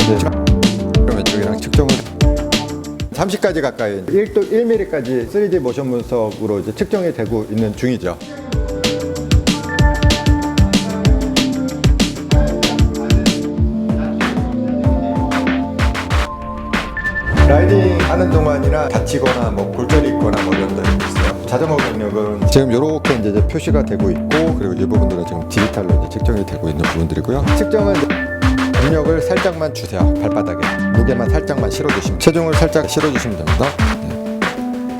네. 왼쪽이랑 측정을 30까지 가까이 1mm까지 3D 모션 분석으로 이제 측정이 되고 있는 중이죠. 라이딩 하는 동안이나 다치거나 뭐 골절이 있거나 뭐 이런 데도 있어요. 자전거 경력은 지금 이렇게 이제 표시가 되고 있고, 그리고 이 부분들은 지금 디지털로 이제 측정이 되고 있는 부분들이고요. 측정은 중력을 살짝만 주세요. 발바닥에 무게만 살짝만 실어주시면, 체중을 살짝 실어주시면 됩니다.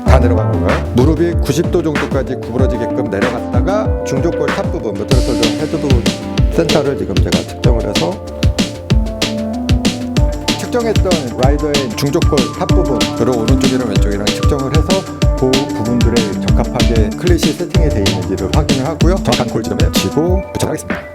다 내려간 건가요? 무릎이 90도 정도까지 구부러지게끔 내려갔다가 중족골 탑 부분, 메트로솔더 헤드 부분 센터를 지금 제가 측정을 해서 측정했던 라이더의 중족골 탑 부분, 그리고 오른쪽이랑 왼쪽이랑 측정을 해서 그 부분들에 적합하게 클릿이 세팅이 되어 있는지를 확인을 하고요. 정확한 골 지점에 치고 부착하겠습니다.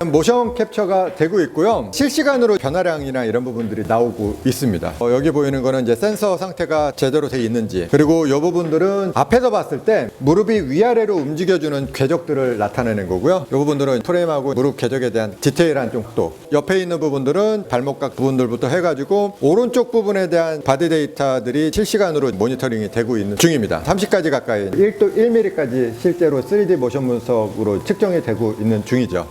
모션 캡처가 되고 있고요. 실시간으로 변화량이나 이런 부분들이 나오고 있습니다. 여기 보이는 거는 이제 센서 상태가 제대로 되어 있는지, 그리고 이 부분들은 앞에서 봤을 때 무릎이 위아래로 움직여주는 궤적들을 나타내는 거고요. 이 부분들은 프레임하고 무릎 궤적에 대한 디테일한 정도, 옆에 있는 부분들은 발목각 부분들부터 해가지고 오른쪽 부분에 대한 바디 데이터들이 실시간으로 모니터링이 되고 있는 중입니다. 30까지 가까이 1mm까지 실제로 3D 모션 분석으로 측정이 되고 있는 중이죠.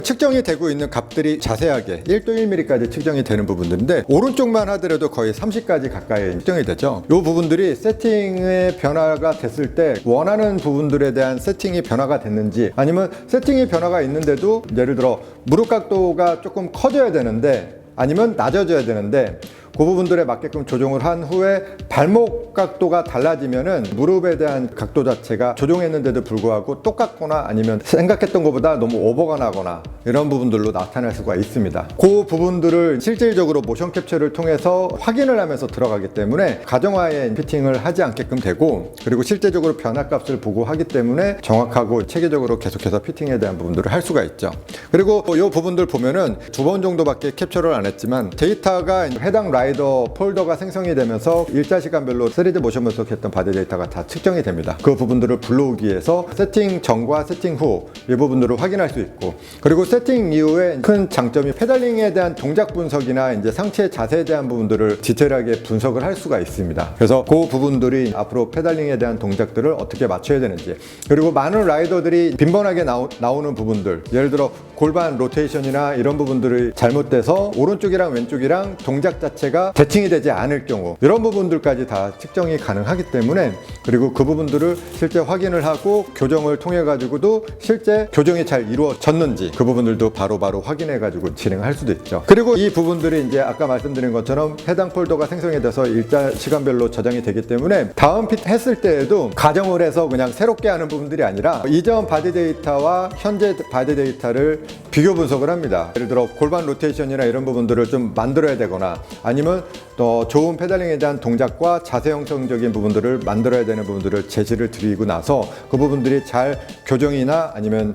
측정이 되고 있는 값들이 자세하게 1도 1mm까지 측정이 되는 부분들인데, 오른쪽만 하더라도 거의 30까지 가까이 측정이 되죠. 이 부분들이 세팅의 변화가 됐을 때 원하는 부분들에 대한 세팅이 변화가 됐는지, 아니면 세팅이 변화가 있는데도 예를 들어 무릎 각도가 조금 커져야 되는데 아니면 낮아져야 되는데 그 부분들에 맞게끔 조정을 한 후에 발목 각도가 달라지면은 무릎에 대한 각도 자체가 조정했는데도 불구하고 똑같거나 아니면 생각했던 것보다 너무 오버가 나거나 이런 부분들로 나타날 수가 있습니다. 그 부분들을 실질적으로 모션 캡처를 통해서 확인을 하면서 들어가기 때문에 가정화에 피팅을 하지 않게끔 되고, 그리고 실제적으로 변화값을 보고 하기 때문에 정확하고 체계적으로 계속해서 피팅에 대한 부분들을 할 수가 있죠. 그리고 이 부분들 보면은 2번 정도밖에 캡처를 안 했지만 데이터가 해당 라이더 폴더가 생성이 되면서 일자 시간별로 3D 모션 분석했던 바디 데이터가 다 측정이 됩니다. 그 부분들을 불러오기 위해서 세팅 전과 세팅 후 이 부분들을 확인할 수 있고, 그리고 세팅 이후에 큰 장점이 페달링에 대한 동작 분석이나 이제 상체 자세에 대한 부분들을 디테일하게 분석을 할 수가 있습니다. 그래서 그 부분들이 앞으로 페달링에 대한 동작들을 어떻게 맞춰야 되는지, 그리고 많은 라이더들이 빈번하게 나오는 부분들, 예를 들어 골반 로테이션이나 이런 부분들이 잘못돼서 오른쪽이랑 왼쪽이랑 동작 자체가 대칭이 되지 않을 경우, 이런 부분들까지 다 측정이 가능하기 때문에, 그리고 그 부분들을 실제 확인을 하고 교정을 통해 가지고도 실제 교정이 잘 이루어졌는지 그 부분들도 바로바로 확인해 가지고 진행할 수도 있죠. 그리고 이 부분들이 이제 아까 말씀드린 것처럼 해당 폴더가 생성이 돼서 일자 시간별로 저장이 되기 때문에 다음 핏 했을 때에도 가정을 해서 그냥 새롭게 하는 부분들이 아니라 이전 바디 데이터와 현재 바디 데이터를 비교 분석을 합니다. 예를 들어 골반 로테이션이나 이런 부분들을 좀 만들어야 되거나, 아니면 더 좋은 페달링에 대한 동작과 자세 형성적인 부분들을 만들어야 되는 부분들을 제시를 드리고 나서 그 부분들이 잘 교정이나 아니면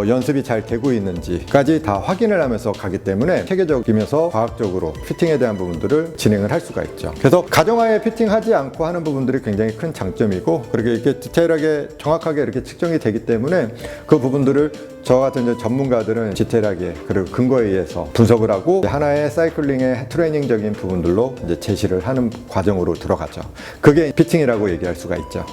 연습이 잘 되고 있는지까지 다 확인을 하면서 가기 때문에 체계적이면서 과학적으로 피팅에 대한 부분들을 진행을 할 수가 있죠. 그래서 가정화에 피팅하지 않고 하는 부분들이 굉장히 큰 장점이고, 그렇게 이렇게 디테일하게 정확하게 이렇게 측정이 되기 때문에 그 부분들을 저 같은 이제 전문가들은 디테일하게 그리고 근거에 의해서 분석을 하고 하나의 사이클링의 트레이닝적인 부분들로 이제 제시를 하는 과정으로 들어가죠. 그게 피팅이라고 얘기할 수가 있죠.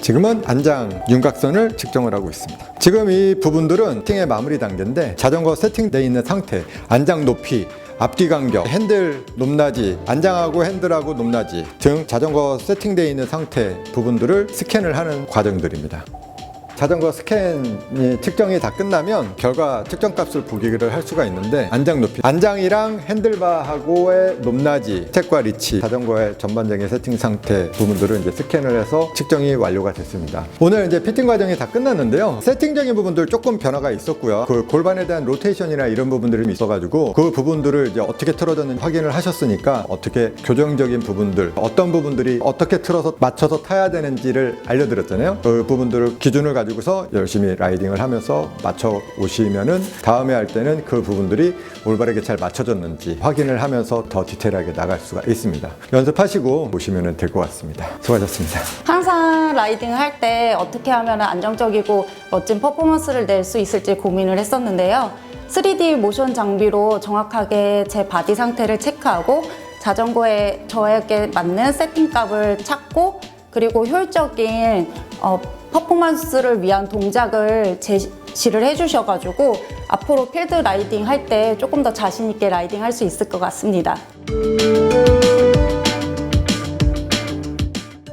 지금은 안장 윤곽선을 측정을 하고 있습니다. 지금 이 부분들은 세팅의 마무리 단계인데, 자전거 세팅되어 있는 상태, 안장 높이, 앞뒤 간격, 핸들 높낮이, 안장하고 핸들하고 높낮이 등 자전거 세팅되어 있는 상태 부분들을 스캔을 하는 과정들입니다. 자전거 스캔이 측정이 다 끝나면 결과 측정값을 보기를 할 수가 있는데, 안장 높이, 안장이랑 핸들바하고의 높낮이, 스택과 리치, 자전거의 전반적인 세팅 상태 부분들을 이제 스캔을 해서 측정이 완료가 됐습니다. 오늘 이제 피팅 과정이 다 끝났는데요. 세팅적인 부분들 조금 변화가 있었고요. 그 골반에 대한 로테이션이나 이런 부분들이 있어가지고 그 부분들을 이제 어떻게 틀어졌는지 확인을 하셨으니까 어떻게 교정적인 부분들, 어떤 부분들이 어떻게 틀어서 맞춰서 타야 되는지를 알려드렸잖아요. 그 부분들을 기준을 가지고서 열심히 라이딩을 하면서 맞춰 오시면은 다음에 할 때는 그 부분들이 올바르게 잘 맞춰졌는지 확인을 하면서 더 디테일하게 나갈 수가 있습니다. 연습하시고 오시면 될 것 같습니다. 수고하셨습니다. 항상 라이딩을 할 때 어떻게 하면 안정적이고 멋진 퍼포먼스를 낼 수 있을지 고민을 했었는데요. 3D 모션 장비로 정확하게 제 바디 상태를 체크하고 자전거에 저에게 맞는 세팅값을 찾고 그리고 효율적인 퍼포먼스를 위한 동작을 제시를 해주셔가지고 앞으로 필드 라이딩 할 때 조금 더 자신 있게 라이딩 할 수 있을 것 같습니다.